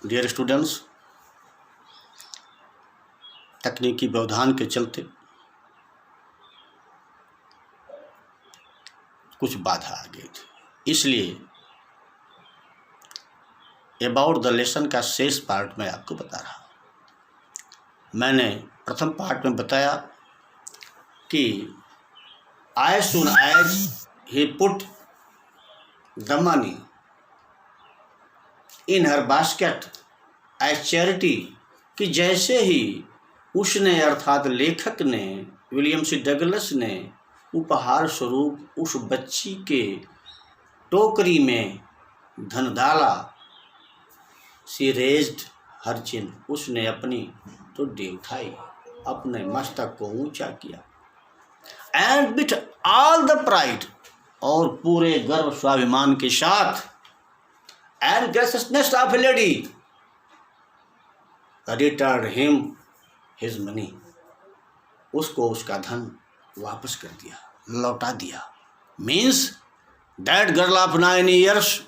Dear students, तकनीकी व्यवधान के चलते कुछ बाधा आ गई थी, इसलिए अबाउट द लेसन का शेष पार्ट मैं आपको बता रहा हूँ। मैंने प्रथम पार्ट में बताया कि as soon as he put the money in her basket as charity, कि जैसे ही उसने अर्थात लेखक ने, विलियम सी डगलस ने उपहार स्वरूप उस बच्ची के टोकरी में धन डाला, सी रेज्ड हर चिन, उसने अपनी ठुड्डी उठाई, अपने मस्तक को ऊंचा किया, and with all the pride, और पूरे गर्व स्वाभिमान के साथ, and graciousness of a lady, return him his money, उसको उसका धन वापस कर दिया, लौटा दिया। Means that girl of 9 years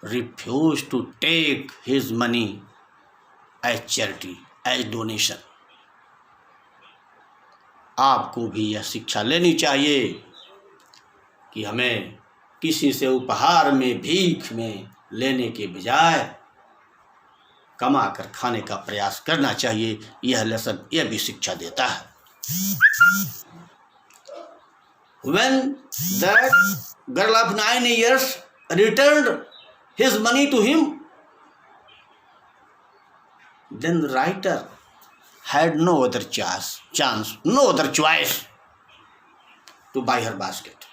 refused to take his money as charity, as donation. आपको भी यह शिक्षा लेनी चाहिए कि हमें किसी से उपहार में, भीख में लेने के बजाय कमा कर खाने का प्रयास करना चाहिए। यह लेसन यह भी शिक्षा देता है। When that girl of 9 years returned his money to him, then the writer had no other chance, no other choice to buy her basket.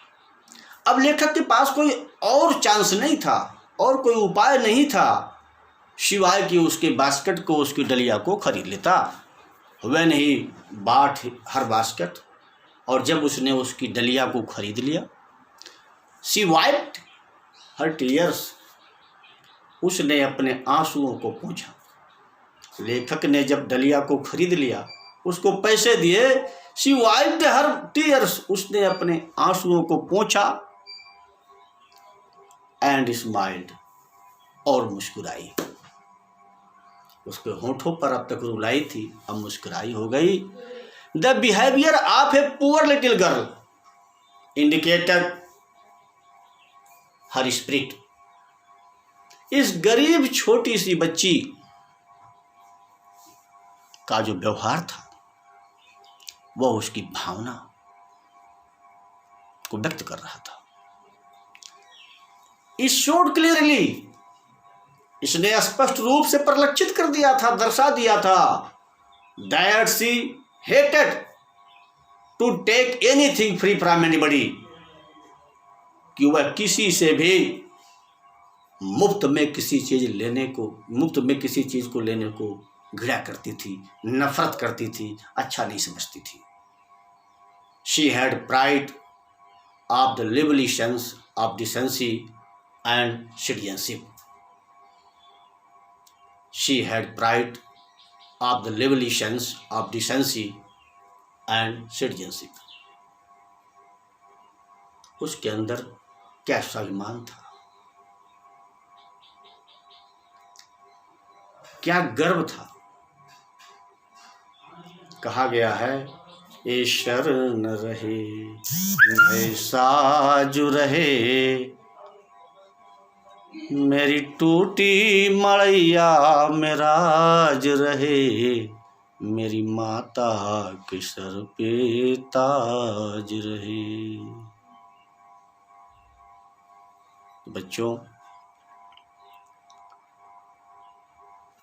अब लेखक के पास कोई और चांस नहीं था और कोई उपाय नहीं था सिवाय कि उसके बास्केट को, उसकी डलिया को खरीद लेता। When he bought her basket, और जब उसने उसकी डलिया को खरीद लिया, she wiped her tears, उसने अपने आंसुओं को पोंछा। लेखक ने जब डलिया को खरीद लिया, उसको पैसे दिए, she wiped her tears, उसने अपने आंसुओं को पोंछा, and smiled, और मुस्कुराई। उसके होठों पर अब तक रुलाई थी, अब मुस्कुराई हो गई। The behaviour of a poor little girl indicated her spirit, इस गरीब छोटी सी बच्ची का जो व्यवहार था वह उसकी भावना को व्यक्त कर रहा था। इट शोड क्लियरली, इसने स्पष्ट रूप से परिलक्षित कर दिया था, दर्शा दिया था, that she hated to take anything free from anybody, कि वह किसी से भी मुफ्त में किसी चीज लेने को, मुफ्त में किसी चीज को लेने को घृणा करती थी, नफरत करती थी, अच्छा नहीं समझती थी। She had pride of the lively sense of decency and citizenship, she had pride of the lively sense of decency and citizenship. उसके अंदर क्या स्वाभिमान था, क्या गर्व था। कहा गया है, ए शरण रहे नए साजु रहे, मेरी टूटी मड़ैया में राज रहे, मेरी माता के सर पे ताज रहे। बच्चों,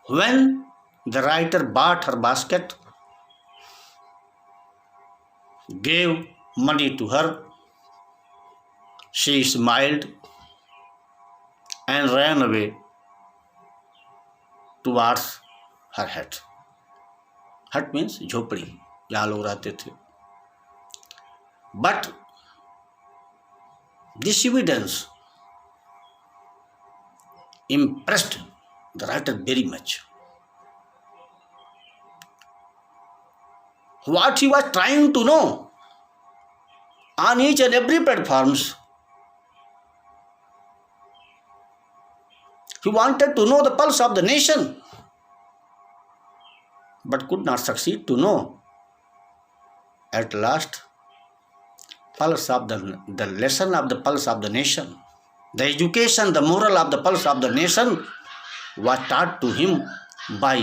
when the writer bought her basket, gave money to her, she smiled and ran away towards her hut. Hut means झोपड़ी, जहाँ लोग रहते थे। But this evidence impressed the writer very much. What he was trying to know on each and every platforms, He wanted to know the pulse of the nation, but could not succeed to know. At last, pulse of the lesson of the pulse of the nation, the education, the moral of the pulse of the nation was taught to him by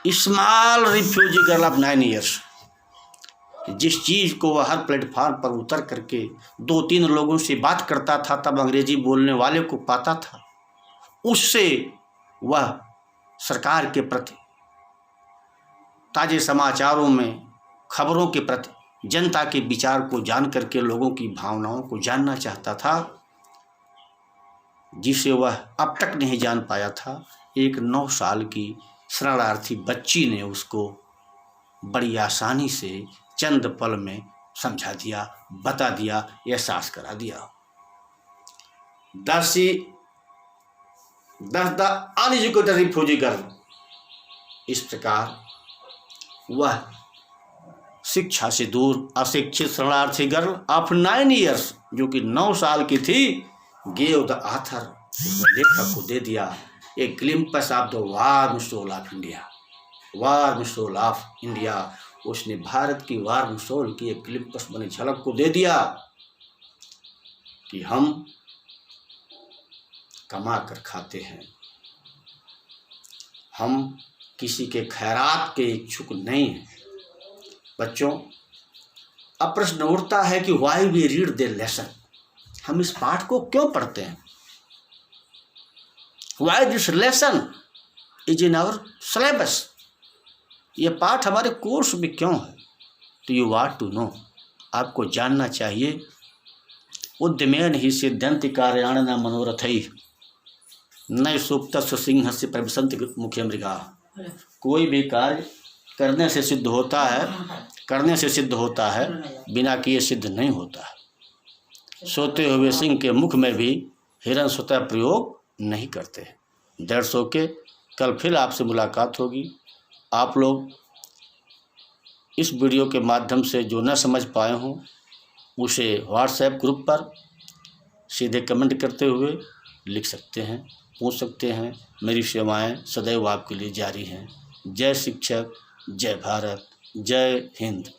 a small refugee girl of 9 years. जिस चीज़ को वह हर platform पर उतर करके 2-3 लोगों से बात करता था, तब अंग्रेजी बोलने वाले को पाता था, उससे वह सरकार के प्रति, ताजे समाचारों में खबरों के प्रति, जनता के विचार को जान करके लोगों की भावनाओं को जानना चाहता था, जिसे वह अब तक नहीं जान पाया था। एक 9 साल की शरणार्थी बच्ची ने उसको बड़ी आसानी से चंद पल में समझा दिया, बता दिया, एहसास करा दिया। Thus the uneducated refugee girl, इस प्रकार वह शिक्षा से दूर अशिक्षित शरणार्थी गर्ल ऑफ 9 years, जो कि 9 साल की थी, gave the author, लेखक को दे दिया a glimpse of the warm soul of India, warm soul of India। उसने भारत की वार्म सोल की एक ग्लिम्पस बनी झलक को दे दिया कि हम कमा कर खाते हैं, हम किसी के खैरात के इच्छुक नहीं हैं। बच्चों, अब प्रश्न उठता है कि why we read the lesson, हम इस पाठ को क्यों पढ़ते हैं? Why this lesson is in our syllabus, ये पाठ हमारे कोर्स में क्यों है? तो यू वांट टू नो, आपको जानना चाहिए। उद्यमेन ही सिद्ध्यन्ति कार्याणि न मनोरथैः, न सुप्तस्य सिंहस्य प्रविशन्ति मुखे मृगाः। कोई भी कार्य करने से सिद्ध होता है, बिना किए सिद्ध नहीं होता है। सोते हुए सिंह के मुख में भी हिरण स्वतः प्रयोग नहीं करते। That's okay. कल फिर आपसे मुलाकात होगी। आप लोग इस वीडियो के माध्यम से जो न समझ पाए हों, उसे व्हाट्सएप ग्रुप पर सीधे कमेंट करते हुए लिख सकते हैं, पूछ सकते हैं। मेरी सेवाएं सदैव आपके लिए जारी हैं। जय शिक्षक, जय भारत, जय हिंद।